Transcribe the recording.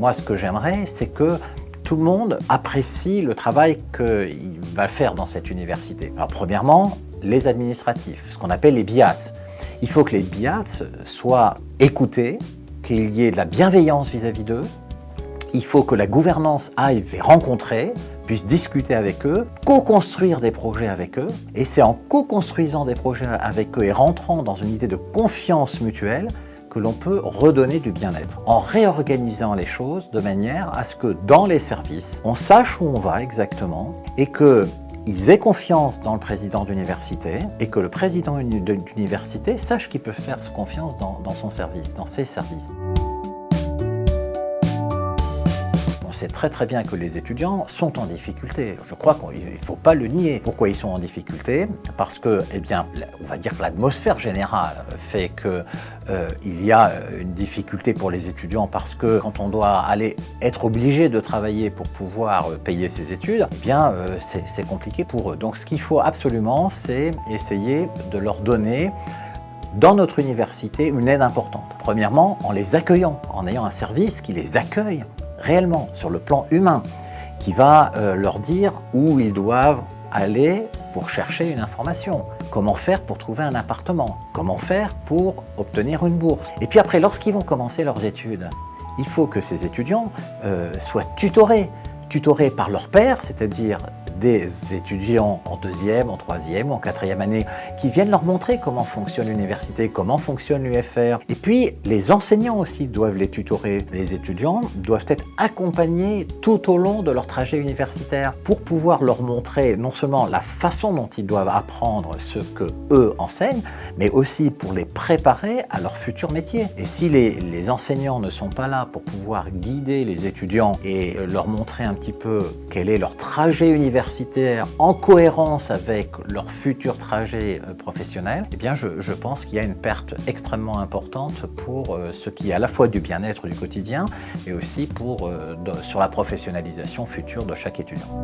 Moi, ce que j'aimerais, c'est que tout le monde apprécie le travail qu'il va faire dans cette université. Alors premièrement, les administratifs, ce qu'on appelle les BIATS. Il faut que les BIATS soient écoutés, qu'il y ait de la bienveillance vis-à-vis d'eux. Il faut que la gouvernance aille les rencontrer, puisse discuter avec eux, co-construire des projets avec eux. Et c'est en co-construisant des projets avec eux et rentrant dans une idée de confiance mutuelle que l'on peut redonner du bien-être, en réorganisant les choses de manière à ce que dans les services, on sache où on va exactement et qu'ils aient confiance dans le président d'université et que le président d'université sache qu'il peut faire confiance dans son service, dans ses services. On sait très très bien que les étudiants sont en difficulté. Je crois qu'il ne faut pas le nier. Pourquoi ils sont en difficulté? Parce que, eh bien, on va dire que l'atmosphère générale fait qu'il y a une difficulté pour les étudiants parce que quand on doit être obligé de travailler pour pouvoir payer ses études, eh bien, c'est compliqué pour eux. Donc ce qu'il faut absolument, c'est essayer de leur donner dans notre université une aide importante. Premièrement, en les accueillant, en ayant un service qui les accueille réellement, sur le plan humain, qui va leur dire où ils doivent aller pour chercher une information, comment faire pour trouver un appartement, comment faire pour obtenir une bourse. Et puis après, lorsqu'ils vont commencer leurs études, il faut que ces étudiants soient tutorés par leurs pairs, c'est-à-dire des étudiants en deuxième, en troisième, en quatrième année, qui viennent leur montrer comment fonctionne l'université, comment fonctionne l'UFR. Et puis, les enseignants aussi doivent les tutorer. Les étudiants doivent être accompagnés tout au long de leur trajet universitaire pour pouvoir leur montrer non seulement la façon dont ils doivent apprendre ce que eux enseignent, mais aussi pour les préparer à leur futur métier. Et si les enseignants ne sont pas là pour pouvoir guider les étudiants et leur montrer un petit peu quel est leur trajet universitaire en cohérence avec leur futur trajet professionnel, eh bien je pense qu'il y a une perte extrêmement importante pour ce qui est à la fois du bien-être du quotidien et aussi sur la professionnalisation future de chaque étudiant.